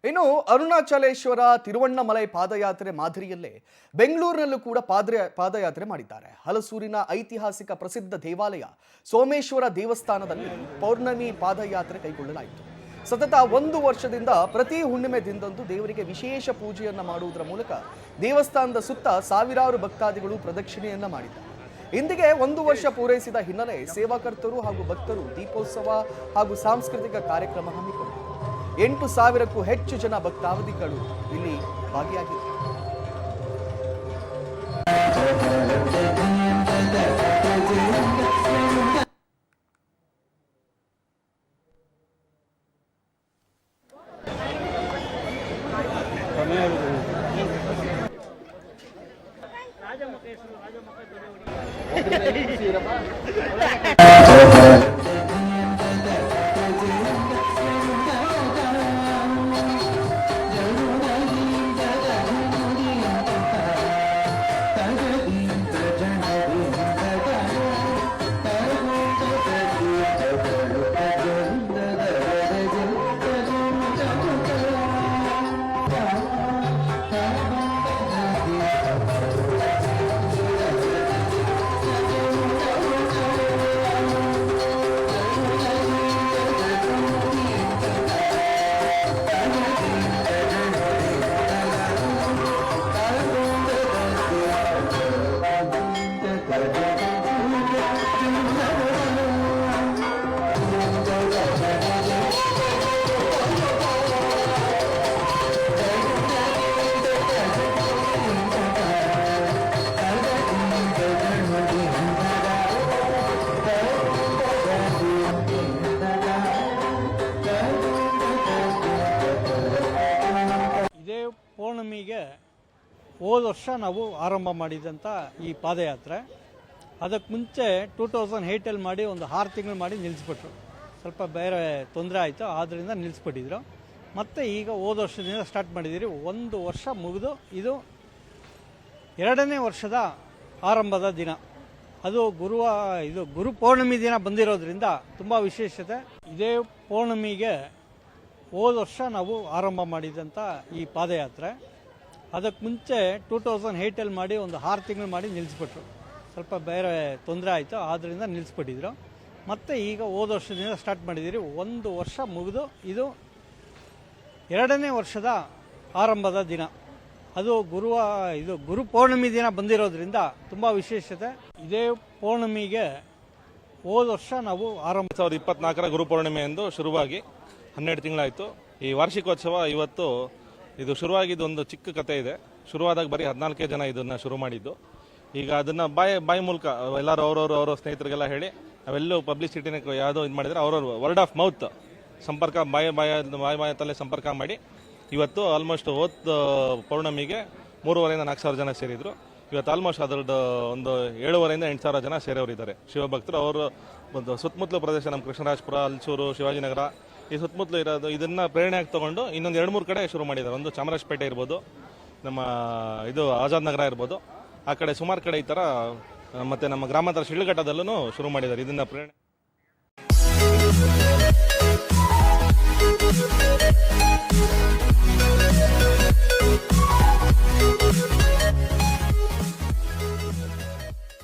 ಇನ್ನು ಅರುಣಾಚಲೇಶ್ವರ ತಿರುವಣ್ಣಮಲೈ ಪಾದಯಾತ್ರೆ ಮಾದರಿಯಲ್ಲೇ ಬೆಂಗಳೂರಿನಲ್ಲೂ ಕೂಡ ಪಾದಯಾತ್ರೆ ಮಾಡಿದ್ದಾರೆ. ಹಲಸೂರಿನ ಐತಿಹಾಸಿಕ ಪ್ರಸಿದ್ಧ ದೇವಾಲಯ ಸೋಮೇಶ್ವರ ದೇವಸ್ಥಾನದಲ್ಲಿ ಪೌರ್ಣಮಿ ಪಾದಯಾತ್ರೆ ಕೈಗೊಳ್ಳಲಾಯಿತು. ಸತತ 1 ವರ್ಷದಿಂದ ಪ್ರತಿ ಹುಣ್ಣಿಮೆ ದಿನದಂದು ದೇವರಿಗೆ ವಿಶೇಷ ಪೂಜೆಯನ್ನ ಮಾಡುವುದರ ಮೂಲಕ ದೇವಸ್ಥಾನದ ಸುತ್ತ ಸಾವಿರಾರು ಭಕ್ತಾದಿಗಳು ಪ್ರದಕ್ಷಿಣೆಯನ್ನ ಮಾಡಿದ್ದಾರೆ. ಇಂದಿಗೆ 1 ವರ್ಷ ಪೂರೈಸಿದ ಹಿನ್ನೆಲೆ ಸೇವಾಕರ್ತರು ಹಾಗೂ ಭಕ್ತರು ದೀಪೋತ್ಸವ ಹಾಗೂ ಸಾಂಸ್ಕೃತಿಕ ಕಾರ್ಯಕ್ರಮ ಹಮ್ಮಿಕೊಂಡಿದ್ದಾರೆ. 8,000ಕ್ಕೂ ಹೆಚ್ಚು ಜನ ಭಕ್ತಾವಧಿಗಳು ಇಲ್ಲಿ ಭಾಗಿಯಾಗಿದ್ದಾರೆ. ಪೌರ್ಣಮಿಗೆ ಹೋದ ವರ್ಷ ನಾವು ಆರಂಭ ಮಾಡಿದಂಥ ಈ ಪಾದಯಾತ್ರೆ, ಅದಕ್ಕೆ ಮುಂಚೆ 2008 ಮಾಡಿ ಒಂದು 6 ತಿಂಗಳು ಮಾಡಿ ನಿಲ್ಲಿಸ್ಬಿಟ್ರು. ಸ್ವಲ್ಪ ಬೇರೆ ತೊಂದರೆ ಆಯಿತು, ಆದ್ದರಿಂದ ನಿಲ್ಲಿಸ್ಬಿಟ್ಟಿದ್ರು. ಮತ್ತು ಈಗ ಹೋದ ವರ್ಷದಿಂದ ಸ್ಟಾರ್ಟ್ ಮಾಡಿದ್ದೀರಿ. 1 ವರ್ಷ ಮುಗಿದು ಇದು 2ನೇ ವರ್ಷದ ಆರಂಭದ ದಿನ. ಅದು ಗುರು ಪೌರ್ಣಮಿ ದಿನ ಬಂದಿರೋದ್ರಿಂದ ತುಂಬ ವಿಶೇಷತೆ. ಇದೇ ಪೌರ್ಣಮಿಗೆ ಹೋದ ವರ್ಷ ನಾವು ಆರಂಭ ಮಾಡಿದಂಥ ಈ ಪಾದಯಾತ್ರೆ, ಅದಕ್ಕೆ ಮುಂಚೆ 2008 ಮಾಡಿ ಒಂದು 6 ತಿಂಗಳು ಮಾಡಿ ನಿಲ್ಲಿಸ್ಬಿಟ್ರು. ಸ್ವಲ್ಪ ಬೇರೆ ತೊಂದರೆ ಆಯಿತು, ಆದ್ದರಿಂದ ನಿಲ್ಲಿಸ್ಬಿಟ್ಟಿದ್ರು. ಮತ್ತು ಈಗ ಹೋದ ವರ್ಷದಿಂದ ಸ್ಟಾರ್ಟ್ ಮಾಡಿದ್ದೀರಿ. 1 ವರ್ಷ ಮುಗಿದು ಇದು 2ನೇ ವರ್ಷದ ಆರಂಭದ ದಿನ. ಅದು ಗುರು ಪೌರ್ಣಮಿ ದಿನ ಬಂದಿರೋದ್ರಿಂದ ತುಂಬ ವಿಶೇಷತೆ. ಇದೇ ಪೌರ್ಣಮಿಗೆ ಹೋದ ವರ್ಷ ನಾವು 2024 ಗುರು ಪೌರ್ಣಿಮೆ ಎಂದು ಶುರುವಾಗಿ 12 ತಿಂಗಳಾಯಿತು. ಈ ವಾರ್ಷಿಕೋತ್ಸವ ಇವತ್ತು ಇದು ಶುರುವಾಗಿದ್ದು ಒಂದು ಚಿಕ್ಕ ಕತೆ ಇದೆ. ಶುರುವಾದಾಗ ಬರೀ 14 ಜನ ಇದನ್ನು ಶುರು ಮಾಡಿದ್ದು. ಈಗ ಅದನ್ನು ಬಾಯಿ ಮೂಲಕ ಎಲ್ಲರೂ ಅವರ ಸ್ನೇಹಿತರಿಗೆಲ್ಲ ಹೇಳಿ ಅವೆಲ್ಲೂ ಪಬ್ಲಿಸಿಟಿನ ಯಾವುದೋ ಇದು ಮಾಡಿದರೆ ಅವ್ರವ್ರು ವರ್ಡ್ ಆಫ್ ಮೌತ್ ಸಂಪರ್ಕ ಬಾಯಿ ಸಂಪರ್ಕ ಮಾಡಿ ಇವತ್ತು ಆಲ್ಮೋಸ್ಟ್ ಪೌರ್ಣಮಿಗೆ 3,500 4,000 ಜನ ಸೇರಿದ್ರು. ಇವತ್ತು ಆಲ್ಮೋಸ್ಟ್ ಅದರದ್ದು ಒಂದು 7,500 8,000 ಜನ ಸೇರೋರಿದ್ದಾರೆ ಶಿವಭಕ್ತರು. ಅವರು ಒಂದು ಸುತ್ತಮುತ್ತಲು ಪ್ರದೇಶ, ನಮ್ಮ ಕೃಷ್ಣರಾಜಪುರ, ಹಲಸೂರು, ಶಿವಾಜಿನಗರ ಈ ಸುತ್ತಮುತ್ತಲು ಇರೋದು ಇದನ್ನು ಪ್ರೇರಣೆಯಾಗಿ ತೊಗೊಂಡು ಇನ್ನೊಂದು 2-3 ಕಡೆ ಶುರು ಮಾಡಿದ್ದಾರೆ. ಒಂದು ಚಾಮರಾಜಪೇಟೆ ಇರ್ಬೋದು, ನಮ್ಮ ಆಜಾದ್ ನಗರ ಇರ್ಬೋದು, ಆ ಕಡೆ ಸುಮಾರು ಕಡೆ ಈ ಥರ, ಮತ್ತು ನಮ್ಮ ಗ್ರಾಮಾಂತರ ಶಿಡ್ಲಘಟ್ಟದಲ್ಲೂ ಶುರು ಮಾಡಿದ್ದಾರೆ. ಇದನ್ನು ಪ್ರೇರಣೆ